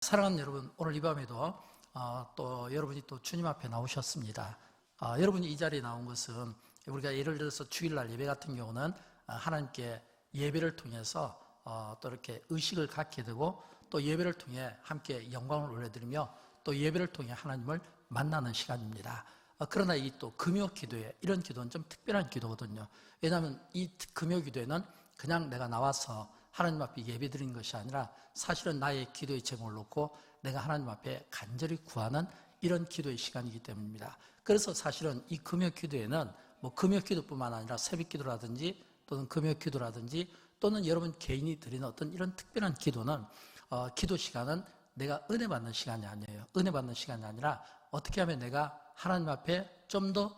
사랑하는 여러분, 오늘 이 밤에도 또 여러분이 또 주님 앞에 나오셨습니다. 여러분이 이 자리에 나온 것은 우리가 예를 들어서 주일날 예배 같은 경우는 하나님께 예배를 통해서 또 이렇게 의식을 갖게 되고, 또 예배를 통해 함께 영광을 올려드리며 또 예배를 통해 하나님을 만나는 시간입니다. 그러나 이 또 금요 기도에, 이런 기도는 좀 특별한 기도거든요. 왜냐하면 이 금요 기도에는 그냥 내가 나와서 하나님 앞에 예배드리는 것이 아니라 사실은 나의 기도의 제목을 놓고 내가 하나님 앞에 간절히 구하는 이런 기도의 시간이기 때문입니다. 그래서 사실은 이 금요 기도에는 뭐 금요 기도뿐만 아니라 새벽 기도라든지 또는 금요 기도라든지 또는 여러분 개인이 드리는 어떤 이런 특별한 기도는 기도 시간은 내가 은혜 받는 시간이 아니에요. 은혜 받는 시간이 아니라 어떻게 하면 내가 하나님 앞에 좀 더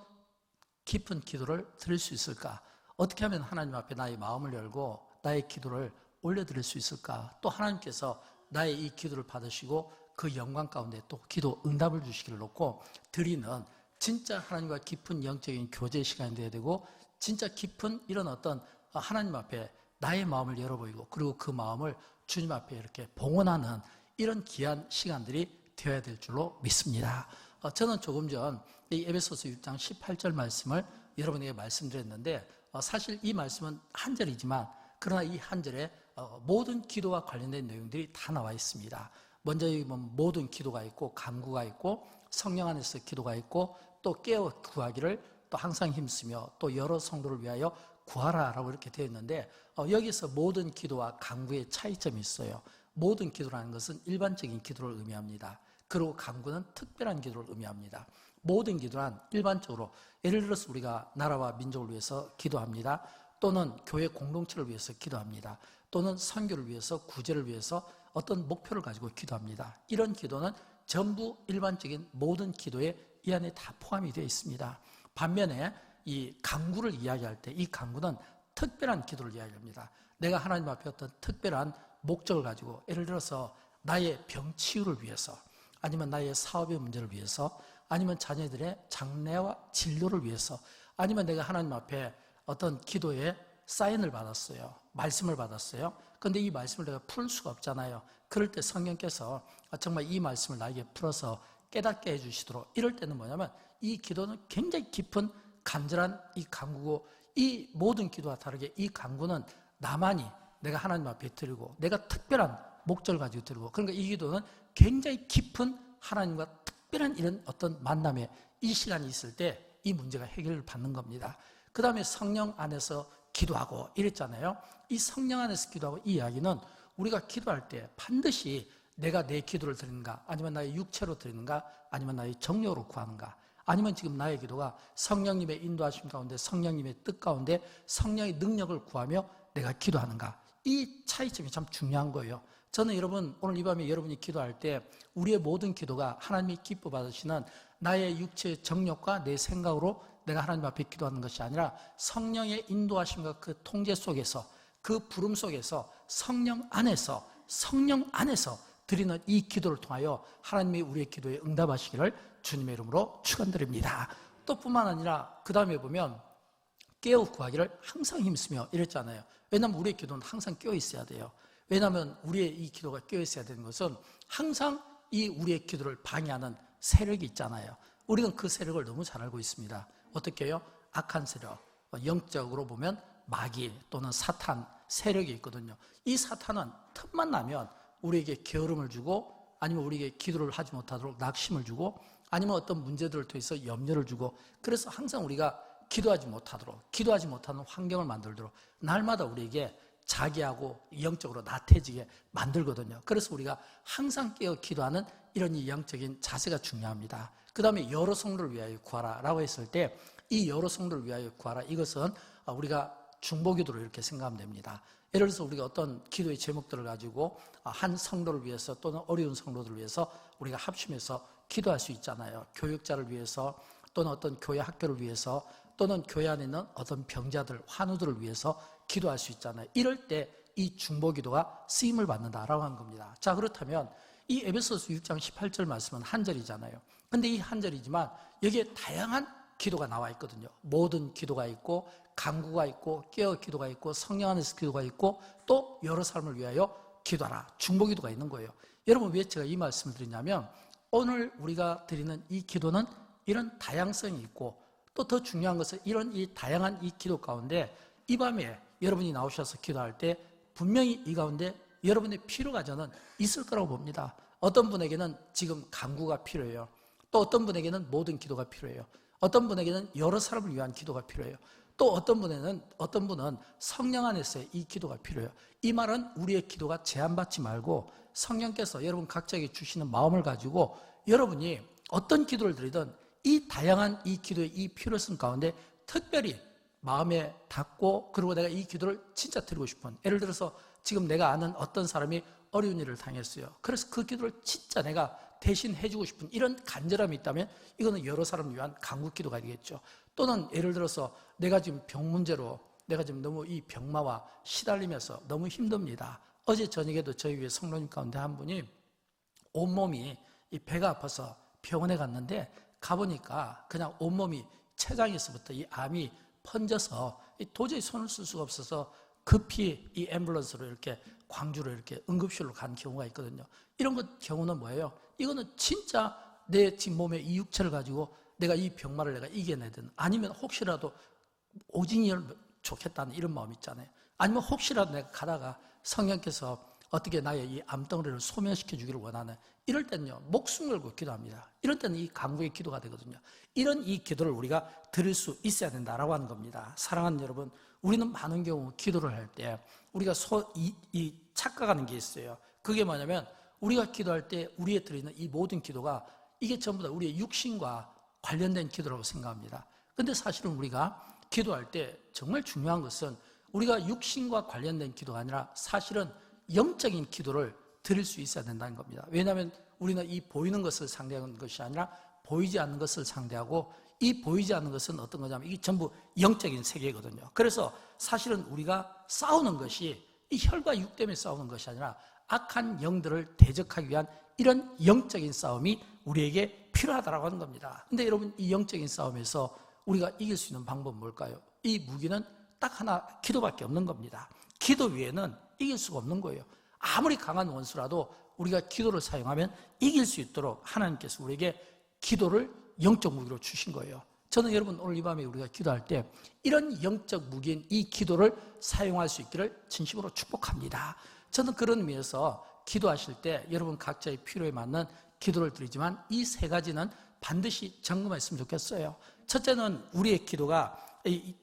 깊은 기도를 드릴 수 있을까? 어떻게 하면 하나님 앞에 나의 마음을 열고 나의 기도를 올려드릴 수 있을까? 또 하나님께서 나의 이 기도를 받으시고 그 영광 가운데 또 기도 응답을 주시기를 놓고 드리는 진짜 하나님과 깊은 영적인 교제 시간이 되어야 되고, 진짜 깊은 이런 어떤 하나님 앞에 나의 마음을 열어보이고, 그리고 그 마음을 주님 앞에 이렇게 봉헌하는 이런 귀한 시간들이 되어야 될 줄로 믿습니다. 저는 조금 전 이 에베소서 6장 18절 말씀을 여러분에게 말씀드렸는데, 사실 이 말씀은 한 절이지만 그러나 이 한 절에 모든 기도와 관련된 내용들이 다 나와 있습니다. 먼저 모든 기도가 있고 간구가 있고 성령 안에서 기도가 있고 또 깨어 구하기를 또 항상 힘쓰며 또 여러 성도를 위하여 구하라라고 이렇게 되어 있는데, 여기서 모든 기도와 간구의 차이점이 있어요. 모든 기도라는 것은 일반적인 기도를 의미합니다. 그리고 간구는 특별한 기도를 의미합니다. 모든 기도란 일반적으로 예를 들어서 우리가 나라와 민족을 위해서 기도합니다. 또는 교회 공동체를 위해서 기도합니다. 또는 선교를 위해서, 구제를 위해서 어떤 목표를 가지고 기도합니다. 이런 기도는 전부 일반적인 모든 기도에 이 안에 다 포함이 되어 있습니다. 반면에 이 간구를 이야기할 때 이 간구는 특별한 기도를 이야기합니다. 내가 하나님 앞에 어떤 특별한 목적을 가지고, 예를 들어서 나의 병 치유를 위해서, 아니면 나의 사업의 문제를 위해서, 아니면 자녀들의 장래와 진로를 위해서, 아니면 내가 하나님 앞에 어떤 기도에 사인을 받았어요. 말씀을 받았어요. 그런데 이 말씀을 내가 풀 수가 없잖아요. 그럴 때 성령께서 정말 이 말씀을 나에게 풀어서 깨닫게 해주시도록, 이럴 때는 뭐냐면 이 기도는 굉장히 깊은 간절한 이 간구고, 이 모든 기도와 다르게 이 간구는 나만이 내가 하나님 앞에 드리고 내가 특별한 목적을 가지고 드리고, 그러니까 이 기도는 굉장히 깊은 하나님과 특별한 이런 어떤 만남에 이 시간이 있을 때 이 문제가 해결을 받는 겁니다. 그 다음에 성령 안에서 기도하고 이랬잖아요. 이 성령 안에서 기도하고 이 이야기는 우리가 기도할 때 반드시 내가 내 기도를 드리는가, 아니면 나의 육체로 드리는가, 아니면 나의 정력으로 구하는가, 아니면 지금 나의 기도가 성령님의 인도하심 가운데, 성령님의 뜻 가운데 성령의 능력을 구하며 내가 기도하는가, 이 차이점이 참 중요한 거예요. 저는 여러분, 오늘 이 밤에 여러분이 기도할 때 우리의 모든 기도가 하나님이 기뻐 받으시는 나의 육체의 정력과 내 생각으로 내가 하나님 앞에 기도하는 것이 아니라 성령의 인도하심과 그 통제 속에서, 그 부름 속에서 성령 안에서 드리는 이 기도를 통하여 하나님이 우리의 기도에 응답하시기를 주님의 이름으로 축원드립니다. 또 뿐만 아니라 그 다음에 보면 깨어 구하기를 항상 힘쓰며 이랬잖아요. 왜냐하면 우리의 기도는 항상 깨어 있어야 돼요. 왜냐하면 우리의 이 기도가 깨어 있어야 되는 것은 항상 이 우리의 기도를 방해하는 세력이 있잖아요. 우리는 그 세력을 너무 잘 알고 있습니다. 어떻게 해요? 악한 세력, 영적으로 보면 마귀 또는 사탄 세력이 있거든요. 이 사탄은 틈만 나면 우리에게 게으름을 주고, 아니면 우리에게 기도를 하지 못하도록 낙심을 주고, 아니면 어떤 문제들을 통해서 염려를 주고, 그래서 항상 우리가 기도하지 못하는 환경을 만들도록 날마다 우리에게 자기하고 영적으로 나태해지게 만들거든요. 그래서 우리가 항상 깨어 기도하는 이런 이 영적인 자세가 중요합니다. 그 다음에 여러 성도를 위하여 구하라 라고 했을 때, 이 여러 성도를 위하여 구하라, 이것은 우리가 중보기도로 이렇게 생각하면 됩니다. 예를 들어서 우리가 어떤 기도의 제목들을 가지고 한 성도를 위해서 또는 어려운 성도들을 위해서 우리가 합심해서 기도할 수 있잖아요. 교육자를 위해서, 또는 어떤 교회 학교를 위해서, 또는 교회 안에 있는 어떤 병자들, 환우들을 위해서 기도할 수 있잖아요. 이럴 때 이 중보기도가 쓰임을 받는다라고 한 겁니다. 자, 그렇다면 이 에베소서 6장 18절 말씀은 한 절이잖아요. 근데 이 한 절이지만 여기에 다양한 기도가 나와 있거든요. 모든 기도가 있고, 간구가 있고, 깨어 기도가 있고, 성령 안에서 기도가 있고, 또 여러 사람을 위하여 기도하라, 중보기도가 있는 거예요. 여러분, 왜 제가 이 말씀을 드리냐면 오늘 우리가 드리는 이 기도는 이런 다양성이 있고, 또 더 중요한 것은 이런 이 다양한 이 기도 가운데 이 밤에 여러분이 나오셔서 기도할 때 분명히 이 가운데 여러분의 필요가 저는 있을 거라고 봅니다. 어떤 분에게는 지금 간구가 필요해요. 또 어떤 분에게는 모든 기도가 필요해요. 어떤 분에게는 여러 사람을 위한 기도가 필요해요. 또 어떤 분은 성령 안에서의 이 기도가 필요해요. 이 말은 우리의 기도가 제한받지 말고 성령께서 여러분 각자에게 주시는 마음을 가지고 여러분이 어떤 기도를 드리든 이 다양한 이 기도의 이 필요성 가운데 특별히 마음에 닿고, 그리고 내가 이 기도를 진짜 드리고 싶은, 예를 들어서 지금 내가 아는 어떤 사람이 어려운 일을 당했어요. 그래서 그 기도를 진짜 내가 대신 해주고 싶은 이런 간절함이 있다면 이거는 여러 사람을 위한 간구 기도가 되겠죠. 또는 예를 들어서 내가 지금 병 문제로 내가 지금 너무 이 병마와 시달리면서 너무 힘듭니다. 어제 저녁에도 저희 위에 성도님 가운데 한 분이 온몸이 이 배가 아파서 병원에 갔는데 가보니까 그냥 온몸이 췌장에서부터 이 암이 번져서 도저히 손을 쓸 수가 없어서 급히 이 앰뷸런스로 이렇게 광주로 이렇게 응급실로 간 경우가 있거든요. 이런 것 경우는 뭐예요? 이거는 진짜 내 지금 몸의 이 육체를 가지고 내가 이 병마를 내가 이겨내든, 아니면 혹시라도 오진이면 좋겠다는 이런 마음 있잖아요. 아니면 혹시라도 내가 가다가 성령께서 어떻게 나의 이 암덩어리를 소멸시켜 주기를 원하는, 이럴 때는요 목숨 걸고 기도합니다. 이럴 때는 이 간구의 기도가 되거든요. 이런 이 기도를 우리가 드릴 수 있어야 된다라고 하는 겁니다. 사랑하는 여러분, 우리는 많은 경우 기도를 할 때 우리가 착각하는 게 있어요. 그게 뭐냐면 우리가 기도할 때 우리에 드리는 이 모든 기도가 이게 전부 다 우리의 육신과 관련된 기도라고 생각합니다. 근데 사실은 우리가 기도할 때 정말 중요한 것은 우리가 육신과 관련된 기도가 아니라 사실은 영적인 기도를 드릴 수 있어야 된다는 겁니다. 왜냐하면 우리는 이 보이는 것을 상대하는 것이 아니라 보이지 않는 것을 상대하고, 이 보이지 않는 것은 어떤 거냐면 이게 전부 영적인 세계거든요. 그래서 사실은 우리가 싸우는 것이 이 혈과 육 때문에 싸우는 것이 아니라 악한 영들을 대적하기 위한 이런 영적인 싸움이 우리에게 필요하다고 하는 겁니다. 근데 여러분, 이 영적인 싸움에서 우리가 이길 수 있는 방법은 뭘까요? 이 무기는 딱 하나, 기도밖에 없는 겁니다. 기도 외에는 이길 수가 없는 거예요. 아무리 강한 원수라도 우리가 기도를 사용하면 이길 수 있도록 하나님께서 우리에게 기도를 영적 무기로 주신 거예요. 저는 여러분 오늘 이 밤에 우리가 기도할 때 이런 영적 무기인 이 기도를 사용할 수 있기를 진심으로 축복합니다. 저는 그런 의미에서 기도하실 때 여러분 각자의 필요에 맞는 기도를 드리지만 이 세 가지는 반드시 점검했으면 좋겠어요. 첫째는 우리의 기도가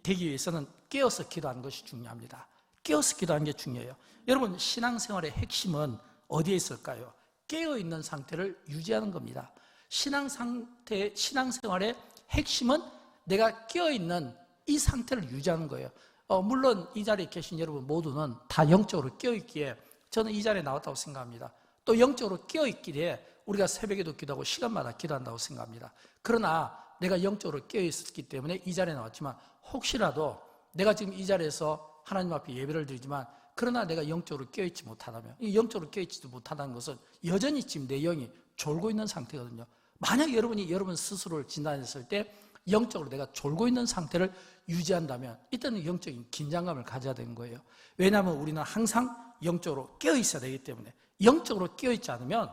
되기 위해서는 깨어서 기도하는 것이 중요합니다. 깨어서 기도하는 게 중요해요. 여러분, 신앙생활의 핵심은 어디에 있을까요? 깨어있는 상태를 유지하는 겁니다. 신앙생활의 핵심은 내가 깨어있는 이 상태를 유지하는 거예요. 물론 이 자리에 계신 여러분 모두는 다 영적으로 깨어있기에 저는 이 자리에 나왔다고 생각합니다. 또 영적으로 깨어있기에 우리가 새벽에도 기도하고 시간마다 기도한다고 생각합니다. 그러나 내가 영적으로 깨어있었기 때문에 이 자리에 나왔지만, 혹시라도 내가 지금 이 자리에서 하나님 앞에 예배를 드리지만 그러나 내가 영적으로 깨어있지 못하다면, 이 영적으로 깨어있지도 못하다는 것은 여전히 지금 내 영이 졸고 있는 상태거든요. 만약 여러분이 여러분 스스로를 진단했을 때 영적으로 내가 졸고 있는 상태를 유지한다면 이때는 영적인 긴장감을 가져야 되는 거예요. 왜냐하면 우리는 항상 영적으로 깨어있어야 되기 때문에. 영적으로 깨어있지 않으면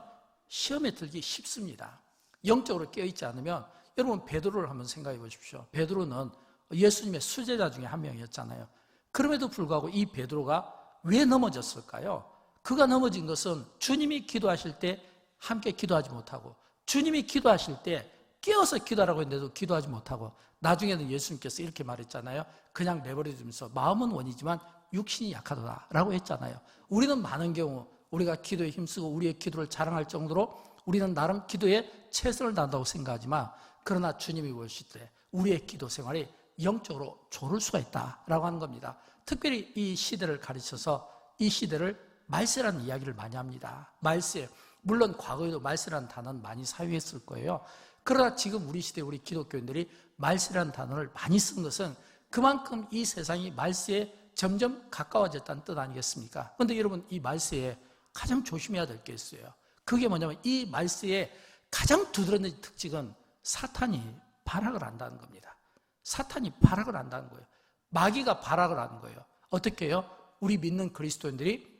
시험에 들기 쉽습니다. 영적으로 깨어있지 않으면, 여러분 베드로를 한번 생각해 보십시오. 베드로는 예수님의 수제자 중에 한 명이었잖아요. 그럼에도 불구하고 이 베드로가 왜 넘어졌을까요? 그가 넘어진 것은 주님이 기도하실 때 함께 기도하지 못하고, 주님이 기도하실 때 깨어서 기도하라고 했는데도 기도하지 못하고, 나중에는 예수님께서 이렇게 말했잖아요. 그냥 내버려두면서 마음은 원이지만 육신이 약하다 라고 했잖아요. 우리는 많은 경우 우리가 기도에 힘쓰고 우리의 기도를 자랑할 정도로 우리는 나름 기도에 최선을 다한다고 생각하지만, 그러나 주님이 보실 때 우리의 기도 생활이 영적으로 졸을 수가 있다라고 하는 겁니다. 특별히 이 시대를 가르쳐서 이 시대를 말세라는 이야기를 많이 합니다. 말세, 물론 과거에도 말세라는 단어는 많이 사용했을 거예요. 그러나 지금 우리 시대 우리 기독교인들이 말세라는 단어를 많이 쓴 것은 그만큼 이 세상이 말세에 점점 가까워졌다는 뜻 아니겠습니까? 그런데 여러분, 이 말세에 가장 조심해야 될 게 있어요. 그게 뭐냐면 이 말세의 가장 두드러진 특징은 사탄이 발악을 한다는 겁니다. 사탄이 발악을 한다는 거예요. 마귀가 발악을 하는 거예요. 어떻게 해요? 우리 믿는 그리스도인들이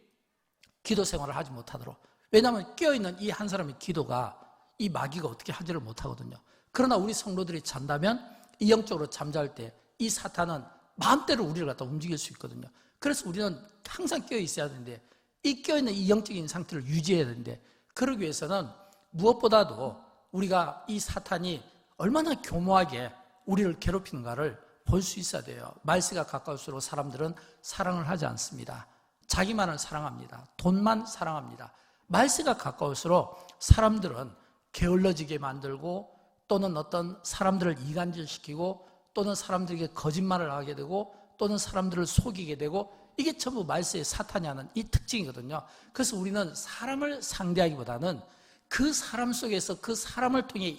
기도 생활을 하지 못하도록. 왜냐하면 깨어있는 이 한 사람의 기도가 이 마귀가 어떻게 하지를 못하거든요. 그러나 우리 성도들이 잔다면 이 영적으로 잠잘 때 이 사탄은 마음대로 우리를 갖다 움직일 수 있거든요. 그래서 우리는 항상 깨어 있어야 되는데, 이 깨어있는 이 영적인 상태를 유지해야 되는데, 그러기 위해서는 무엇보다도 우리가 이 사탄이 얼마나 교묘하게 우리를 괴롭히는가를 볼 수 있어야 돼요. 말세가 가까울수록 사람들은 사랑을 하지 않습니다. 자기만을 사랑합니다. 돈만 사랑합니다. 말세가 가까울수록 사람들은 게을러지게 만들고, 또는 어떤 사람들을 이간질시키고, 또는 사람들에게 거짓말을 하게 되고, 또는 사람들을 속이게 되고, 이게 전부 말세의 사탄이 하는 이 특징이거든요. 그래서 우리는 사람을 상대하기보다는 그 사람 속에서 그 사람을 통해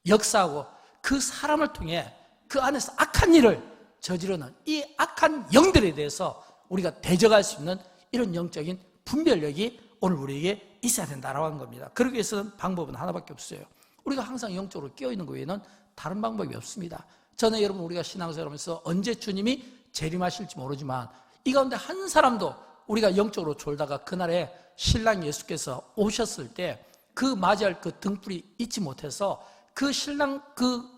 역사하고, 그 사람을 통해 그 안에서 악한 일을 저지르는 이 악한 영들에 대해서 우리가 대적할 수 있는 이런 영적인 분별력이 오늘 우리에게 있어야 된다라고 하는 겁니다. 그러기 위해서는 방법은 하나밖에 없어요. 우리가 항상 영적으로 깨어있는 것 외에는 다른 방법이 없습니다. 저는 여러분, 우리가 신앙생활하면서 언제 주님이 재림하실지 모르지만 이 가운데 한 사람도 우리가 영적으로 졸다가 그날에 신랑 예수께서 오셨을 때 그 맞이할 그 등불이 잊지 못해서 그 신랑 그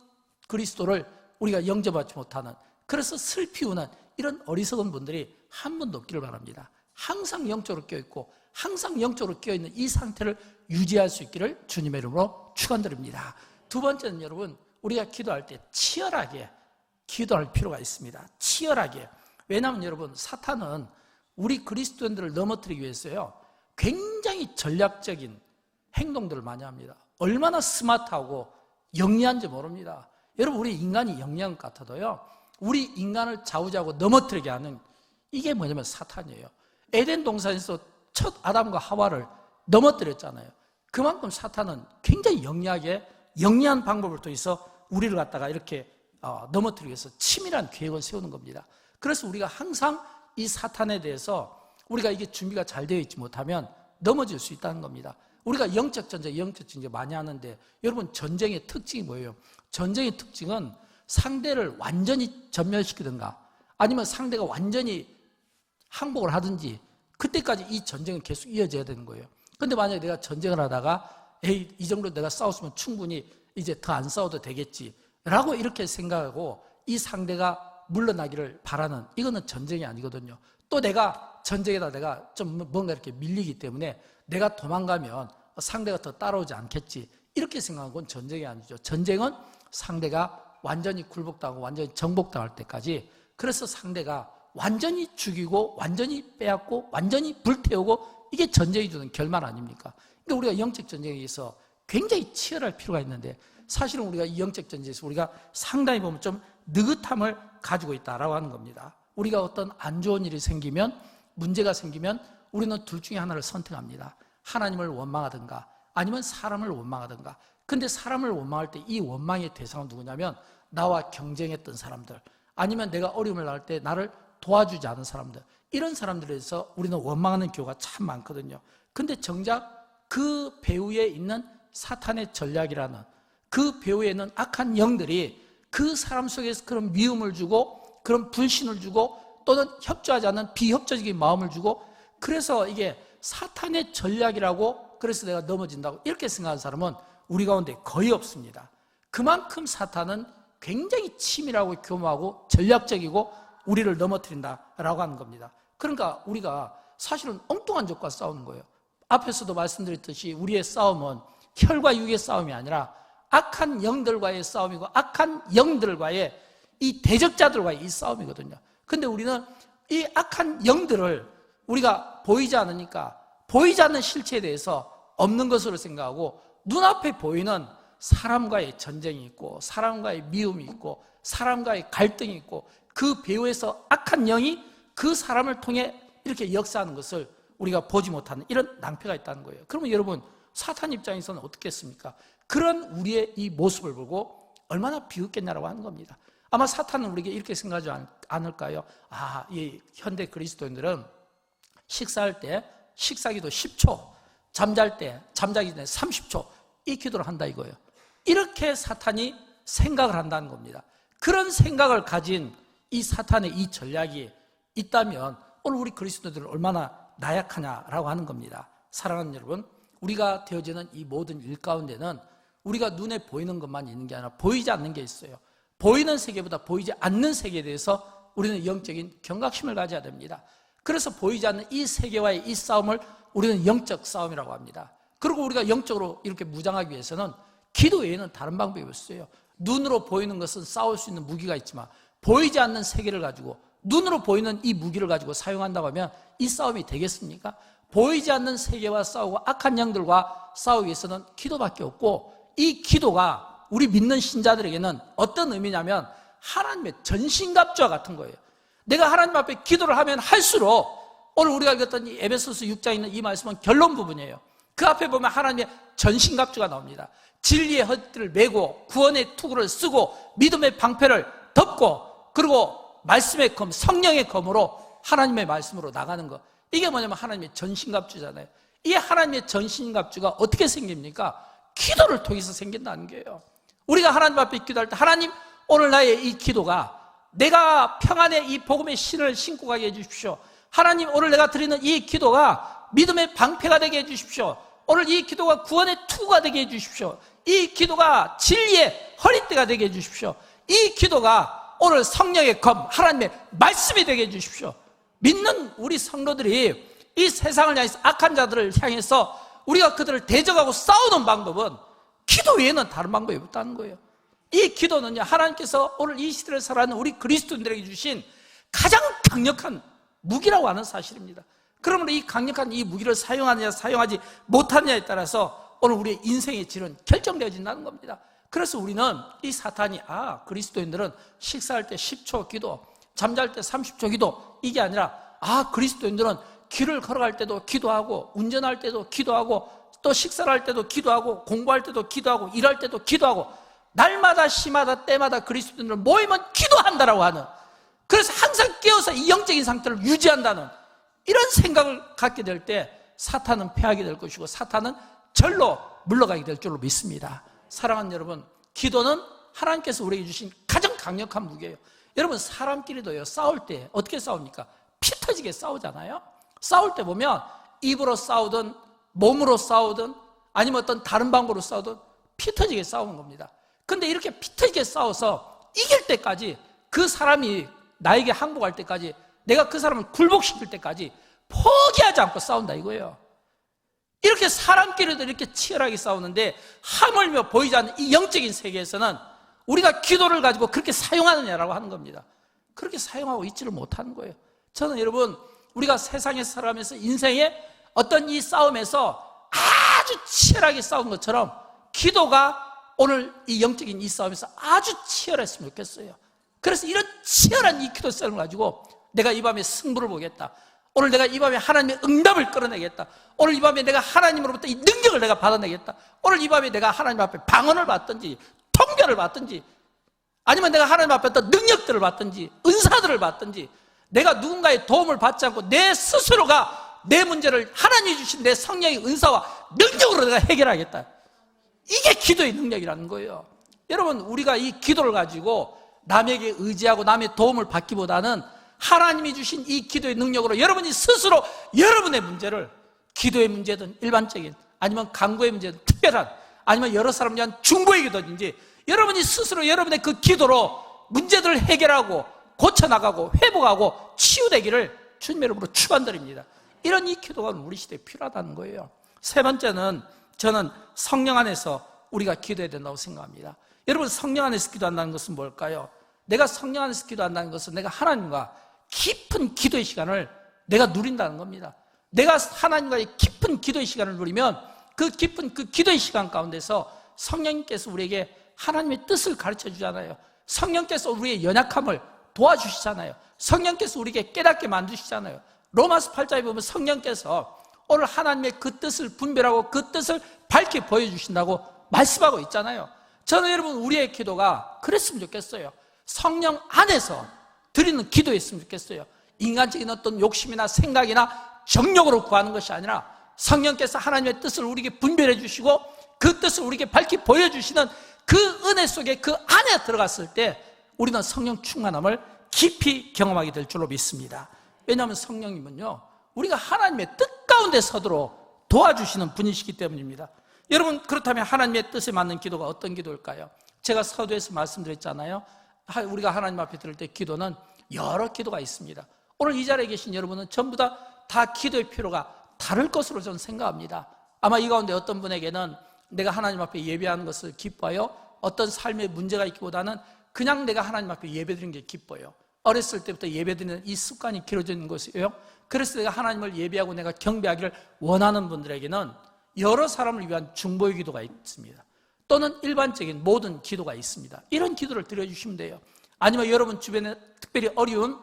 그리스도를 우리가 영접하지 못하는, 그래서 슬피 우는 이런 어리석은 분들이 한 분도 없기를 바랍니다. 항상 영적으로 깨어있고 항상 영적으로 깨어있는 이 상태를 유지할 수 있기를 주님의 이름으로 축원드립니다. 두 번째는 여러분, 우리가 기도할 때 치열하게 기도할 필요가 있습니다. 치열하게. 왜냐하면 여러분, 사탄은 우리 그리스도인들을 넘어뜨리기 위해서요, 굉장히 전략적인 행동들을 많이 합니다. 얼마나 스마트하고 영리한지 모릅니다. 여러분, 우리 인간이 영리한 것 같아도요, 우리 인간을 좌우지하고 넘어뜨리게 하는 이게 뭐냐면 사탄이에요. 에덴 동산에서 첫 아담과 하와를 넘어뜨렸잖아요. 그만큼 사탄은 굉장히 영리한 방법을 통해서 우리를 갖다가 이렇게 넘어뜨리기 위해서 치밀한 계획을 세우는 겁니다. 그래서 우리가 항상 이 사탄에 대해서 우리가 이게 준비가 잘 되어 있지 못하면 넘어질 수 있다는 겁니다. 우리가 영적 전쟁 많이 하는데, 여러분, 전쟁의 특징이 뭐예요? 전쟁의 특징은 상대를 완전히 전멸시키든가 아니면 상대가 완전히 항복을 하든지, 그때까지 이 전쟁은 계속 이어져야 되는 거예요. 근데 만약에 내가 전쟁을 하다가 이 정도 내가 싸웠으면 충분히 이제 더 안 싸워도 되겠지 라고 이렇게 생각하고 이 상대가 물러나기를 바라는, 이거는 전쟁이 아니거든요. 또 내가 전쟁에다 내가 좀 뭔가 이렇게 밀리기 때문에 내가 도망가면 상대가 더 따라오지 않겠지, 이렇게 생각한 건 전쟁이 아니죠. 전쟁은 상대가 완전히 굴복당하고 완전히 정복당할 때까지, 그래서 상대가 완전히 죽이고 완전히 빼앗고 완전히 불태우고, 이게 전쟁이 주는 결말 아닙니까? 그러니까 우리가 영적 전쟁에 의해서 굉장히 치열할 필요가 있는데, 사실은 우리가 이 영적 전쟁에서 우리가 상당히 보면 좀 느긋함을 가지고 있다라고 하는 겁니다. 우리가 어떤 안 좋은 일이 생기면, 문제가 생기면 우리는 둘 중에 하나를 선택합니다. 하나님을 원망하든가 아니면 사람을 원망하든가. 근데 사람을 원망할 때 이 원망의 대상은 누구냐면 나와 경쟁했던 사람들, 아니면 내가 어려움을 당할 때 나를 도와주지 않은 사람들, 이런 사람들에 대해서 우리는 원망하는 경우가 참 많거든요. 근데 정작 그 배후에 있는 사탄의 전략이라는, 그 배후에 있는 악한 영들이 그 사람 속에서 그런 미움을 주고 그런 불신을 주고 또는 협조하지 않는 비협조적인 마음을 주고, 그래서 이게 사탄의 전략이라고, 그래서 내가 넘어진다고 이렇게 생각하는 사람은 우리 가운데 거의 없습니다. 그만큼 사탄은 굉장히 치밀하고 교묘하고 전략적이고 우리를 넘어뜨린다라고 하는 겁니다. 그러니까 우리가 사실은 엉뚱한 적과 싸우는 거예요. 앞에서도 말씀드렸듯이 우리의 싸움은 혈과 육의 싸움이 아니라 악한 영들과의 싸움이고 악한 영들과의 이 대적자들과의 이 싸움이거든요. 근데 우리는 이 악한 영들을 우리가 보이지 않으니까 보이지 않는 실체에 대해서 없는 것으로 생각하고, 눈앞에 보이는 사람과의 전쟁이 있고 사람과의 미움이 있고 사람과의 갈등이 있고, 그 배후에서 악한 영이 그 사람을 통해 이렇게 역사하는 것을 우리가 보지 못하는 이런 낭패가 있다는 거예요. 그러면 여러분, 사탄 입장에서는 어떻겠습니까? 그런 우리의 이 모습을 보고 얼마나 비웃겠냐라고 하는 겁니다. 아마 사탄은 우리에게 이렇게 생각하지 않을까요? 이 현대 그리스도인들은 식사할 때 식사기도 10초, 잠잘 때 잠자기 전에 30초 이 기도를 한다 이거예요. 이렇게 사탄이 생각을 한다는 겁니다. 그런 생각을 가진 이 사탄의 이 전략이 있다면 오늘 우리 그리스도인들은 얼마나 나약하냐라고 하는 겁니다. 사랑하는 여러분, 우리가 되어지는 이 모든 일 가운데는 우리가 눈에 보이는 것만 있는 게 아니라 보이지 않는 게 있어요. 보이는 세계보다 보이지 않는 세계에 대해서 우리는 영적인 경각심을 가져야 됩니다. 그래서 보이지 않는 이 세계와의 이 싸움을 우리는 영적 싸움이라고 합니다. 그리고 우리가 영적으로 이렇게 무장하기 위해서는 기도 외에는 다른 방법이 없어요. 눈으로 보이는 것은 싸울 수 있는 무기가 있지만 보이지 않는 세계를 가지고 눈으로 보이는 이 무기를 가지고 사용한다고 하면 이 싸움이 되겠습니까? 보이지 않는 세계와 싸우고 악한 영들과 싸우기 위해서는 기도밖에 없고, 이 기도가 우리 믿는 신자들에게는 어떤 의미냐면 하나님의 전신갑주와 같은 거예요. 내가 하나님 앞에 기도를 하면 할수록, 오늘 우리가 읽었던 이 에베소서 6장에 있는 이 말씀은 결론 부분이에요. 그 앞에 보면 하나님의 전신갑주가 나옵니다. 진리의 허리띠를 메고 구원의 투구를 쓰고 믿음의 방패를 덮고, 그리고 말씀의 검, 성령의 검으로 하나님의 말씀으로 나가는 것, 이게 뭐냐면 하나님의 전신갑주잖아요. 이 하나님의 전신갑주가 어떻게 생깁니까? 기도를 통해서 생긴다는 거예요. 우리가 하나님 앞에 기도할 때, 하나님 오늘 나의 이 기도가 내가 평안의 이 복음의 신을 신고 가게 해주십시오. 하나님 오늘 내가 드리는 이 기도가 믿음의 방패가 되게 해주십시오. 오늘 이 기도가 구원의 투구가 되게 해주십시오. 이 기도가 진리의 허리띠가 되게 해주십시오. 이 기도가 오늘 성령의 검, 하나님의 말씀이 되게 해주십시오. 믿는 우리 성도들이 이 세상을 향해서 악한 자들을 향해서 우리가 그들을 대적하고 싸우는 방법은 기도 외에는 다른 방법이 없다는 거예요. 이 기도는요, 하나님께서 오늘 이 시대를 살아가는 우리 그리스도인들에게 주신 가장 강력한 무기라고 하는 사실입니다. 그러므로 이 강력한 이 무기를 사용하느냐 사용하지 못하느냐에 따라서 오늘 우리의 인생의 질은 결정되어진다는 겁니다. 그래서 우리는 이 사탄이 그리스도인들은 식사할 때 10초 기도, 잠잘 때 30초 기도, 이게 아니라 그리스도인들은 길을 걸어갈 때도 기도하고, 운전할 때도 기도하고, 또 식사를 할 때도 기도하고, 공부할 때도 기도하고, 일할 때도 기도하고, 날마다 시마다 때마다 그리스도인들은 모이면 기도한다라고 하는, 그래서 항상 깨어서 이 영적인 상태를 유지한다는 이런 생각을 갖게 될 때 사탄은 패하게 될 것이고, 사탄은 절로 물러가게 될 줄로 믿습니다. 사랑하는 여러분, 기도는 하나님께서 우리에게 주신 가장 강력한 무기예요. 여러분, 사람끼리도요, 싸울 때 어떻게 싸웁니까? 피 터지게 싸우잖아요. 싸울 때 보면 입으로 싸우든 몸으로 싸우든 아니면 어떤 다른 방법으로 싸우든 피 터지게 싸우는 겁니다. 근데 이렇게 피 터지게 싸워서 이길 때까지, 그 사람이 나에게 항복할 때까지, 내가 그 사람을 굴복시킬 때까지 포기하지 않고 싸운다 이거예요. 이렇게 사람끼리도 이렇게 치열하게 싸우는데 하물며 보이지 않는 이 영적인 세계에서는 우리가 기도를 가지고 그렇게 사용하느냐라고 하는 겁니다. 그렇게 사용하고 있지를 못하는 거예요. 저는 여러분, 우리가 세상에서 살아가면서 인생의 어떤 이 싸움에서 아주 치열하게 싸운 것처럼 기도가 오늘 이 영적인 이 싸움에서 아주 치열했으면 좋겠어요. 그래서 이런 치열한 이 기도 싸움을 가지고 내가 이 밤에 승부를 보겠다, 오늘 내가 이 밤에 하나님의 응답을 끌어내겠다, 오늘 이 밤에 내가 하나님으로부터 이 능력을 내가 받아내겠다, 오늘 이 밤에 내가 하나님 앞에 방언을 받든지 통변을 받든지 아니면 내가 하나님 앞에 어떤 능력들을 받든지 은사들을 받든지 내가 누군가의 도움을 받지 않고 내 스스로가 내 문제를 하나님이 주신 내 성령의 은사와 능력으로 내가 해결하겠다, 이게 기도의 능력이라는 거예요. 여러분, 우리가 이 기도를 가지고 남에게 의지하고 남의 도움을 받기보다는 하나님이 주신 이 기도의 능력으로 여러분이 스스로 여러분의 문제를, 기도의 문제든 일반적인 아니면 간구의 문제든 특별한 아니면 여러 사람을 위한 중보의 기도든지, 여러분이 스스로 여러분의 그 기도로 문제들을 해결하고 고쳐나가고 회복하고 치유되기를 주님의 이름으로 축원드립니다. 이런 이 기도가 우리 시대에 필요하다는 거예요. 세 번째는 저는 성령 안에서 우리가 기도해야 된다고 생각합니다. 여러분, 성령 안에서 기도한다는 것은 뭘까요? 내가 성령 안에서 기도한다는 것은 내가 하나님과 깊은 기도의 시간을 내가 누린다는 겁니다. 내가 하나님과의 깊은 기도의 시간을 누리면 그 깊은 그 기도의 시간 가운데서 성령님께서 우리에게 하나님의 뜻을 가르쳐 주잖아요. 성령께서 우리의 연약함을 도와주시잖아요. 성령께서 우리에게 깨닫게 만드시잖아요. 로마서 8장에 보면 성령께서 오늘 하나님의 그 뜻을 분별하고 그 뜻을 밝게 보여주신다고 말씀하고 있잖아요. 저는 여러분, 우리의 기도가 그랬으면 좋겠어요. 성령 안에서 드리는 기도였으면 좋겠어요. 인간적인 어떤 욕심이나 생각이나 정욕으로 구하는 것이 아니라 성령께서 하나님의 뜻을 우리에게 분별해 주시고 그 뜻을 우리에게 밝히 보여주시는 그 은혜 속에 그 안에 들어갔을 때 우리는 성령 충만함을 깊이 경험하게 될 줄로 믿습니다. 왜냐하면 성령님은요, 우리가 하나님의 뜻 가운데 서도록 도와주시는 분이시기 때문입니다. 여러분, 그렇다면 하나님의 뜻에 맞는 기도가 어떤 기도일까요? 제가 서두에서 말씀드렸잖아요. 우리가 하나님 앞에 들을 때 기도는 여러 기도가 있습니다. 오늘 이 자리에 계신 여러분은 전부 다 기도의 필요가 다를 것으로 저는 생각합니다. 아마 이 가운데 어떤 분에게는 내가 하나님 앞에 예배하는 것을 기뻐요. 어떤 삶의 문제가 있기보다는 그냥 내가 하나님 앞에 예배드리는 게 기뻐요. 어렸을 때부터 예배드리는 이 습관이 길어지는 것이에요. 그래서 내가 하나님을 예배하고 내가 경배하기를 원하는 분들에게는 여러 사람을 위한 중보의 기도가 있습니다. 또는 일반적인 모든 기도가 있습니다. 이런 기도를 드려주시면 돼요. 아니면 여러분 주변에 특별히 어려운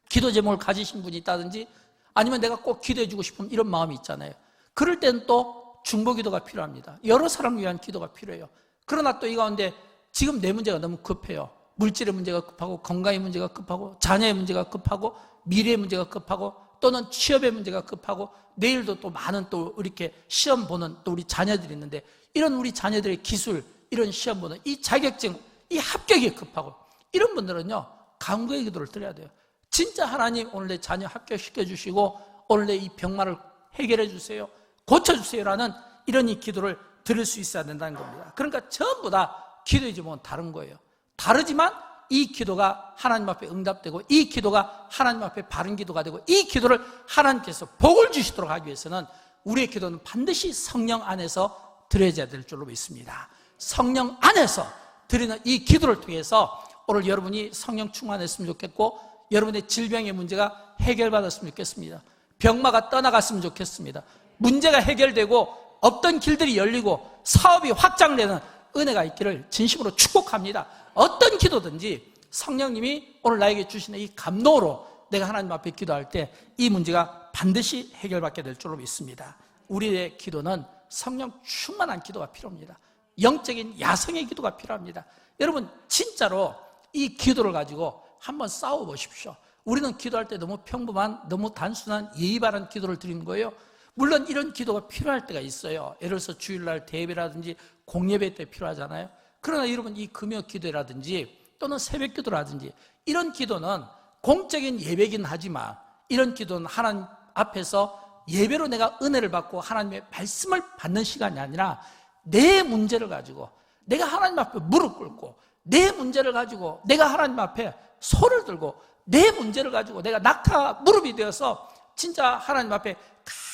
기도 제목을 가지신 분이 있다든지, 아니면 내가 꼭 기도해주고 싶은 이런 마음이 있잖아요. 그럴 때는 또 중보 기도가 필요합니다. 여러 사람을 위한 기도가 필요해요. 그러나 또 이 가운데 지금 내 문제가 너무 급해요. 물질의 문제가 급하고, 건강의 문제가 급하고, 자녀의 문제가 급하고, 미래의 문제가 급하고, 또는 취업의 문제가 급하고, 내일도 또 많은 또 이렇게 시험 보는 또 우리 자녀들이 있는데, 이런 우리 자녀들의 기술, 이런 시험 보는 이 자격증, 이 합격이 급하고, 이런 분들은요 간구의 기도를 드려야 돼요. 진짜 하나님, 오늘 내 자녀 합격시켜 주시고 오늘 내 이 병마를 해결해 주세요, 고쳐주세요라는 이런 이 기도를 드릴 수 있어야 된다는 겁니다. 그러니까 전부 다 기도의 제목은 다른 거예요. 다르지만 이 기도가 하나님 앞에 응답되고, 이 기도가 하나님 앞에 바른 기도가 되고, 이 기도를 하나님께서 복을 주시도록 하기 위해서는 우리의 기도는 반드시 성령 안에서 드려야 될 줄로 믿습니다. 성령 안에서 드리는 이 기도를 통해서 오늘 여러분이 성령 충만했으면 좋겠고, 여러분의 질병의 문제가 해결받았으면 좋겠습니다. 병마가 떠나갔으면 좋겠습니다. 문제가 해결되고 없던 길들이 열리고 사업이 확장되는 은혜가 있기를 진심으로 축복합니다. 어떤 기도든지 성령님이 오늘 나에게 주시는 이 감동으로 내가 하나님 앞에 기도할 때 이 문제가 반드시 해결받게 될 줄로 믿습니다. 우리의 기도는 성령 충만한 기도가 필요합니다. 영적인 야성의 기도가 필요합니다. 여러분, 진짜로 이 기도를 가지고 한번 싸워보십시오. 우리는 기도할 때 너무 평범한, 너무 단순한 예의 바른 기도를 드리는 거예요. 물론 이런 기도가 필요할 때가 있어요. 예를 들어서 주일날 대예배라든지 공예배 때 필요하잖아요. 그러나 여러분, 이 금요 기도라든지 또는 새벽 기도라든지 이런 기도는 공적인 예배긴 하지만, 이런 기도는 하나님 앞에서 예배로 내가 은혜를 받고 하나님의 말씀을 받는 시간이 아니라, 내 문제를 가지고 내가 하나님 앞에 무릎 꿇고, 내 문제를 가지고 내가 하나님 앞에 손을 들고, 내 문제를 가지고 내가 낙타 무릎이 되어서 진짜 하나님 앞에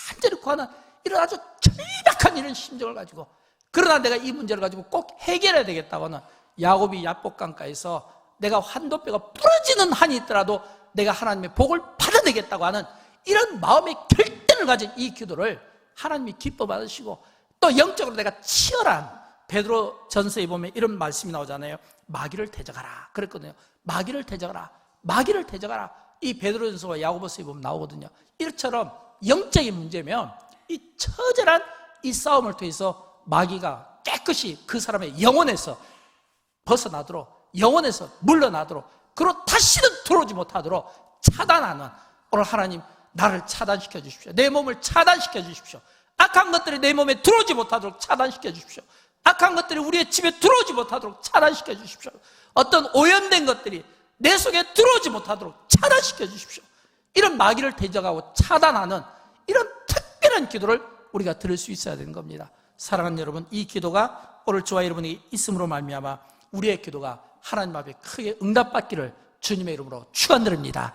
간절히 구하는 이런 아주 절박한 이런 심정을 가지고, 그러나 내가 이 문제를 가지고 꼭 해결해야 되겠다고는, 야곱이 야복강가에서 내가 환도뼈가 부러지는 한이 있더라도 내가 하나님의 복을 받아내겠다고 하는 이런 마음의 결단을 가진 이 기도를 하나님이 기뻐 받으시고, 또 영적으로 내가 치열한, 베드로 전서에 보면 이런 말씀이 나오잖아요. 마귀를 대적하라 그랬거든요. 마귀를 대적하라, 마귀를 대적하라. 이 베드로 전서와 야고보서에 보면 나오거든요. 이처럼 영적인 문제면 이 처절한 이 싸움을 통해서 마귀가 깨끗이 그 사람의 영혼에서 벗어나도록, 영혼에서 물러나도록, 그리고 다시는 들어오지 못하도록 차단하는, 오늘 하나님 나를 차단시켜 주십시오. 내 몸을 차단시켜 주십시오. 악한 것들이 내 몸에 들어오지 못하도록 차단시켜 주십시오. 악한 것들이 우리의 집에 들어오지 못하도록 차단시켜 주십시오. 어떤 오염된 것들이 내 속에 들어오지 못하도록 차단시켜 주십시오. 이런 마귀를 대적하고 차단하는 이런 특별한 기도를 우리가 들을 수 있어야 되는 겁니다. 사랑하는 여러분, 이 기도가 오늘 저와 여러분이 있음으로 말미암아 우리의 기도가 하나님 앞에 크게 응답받기를 주님의 이름으로 축원드립니다.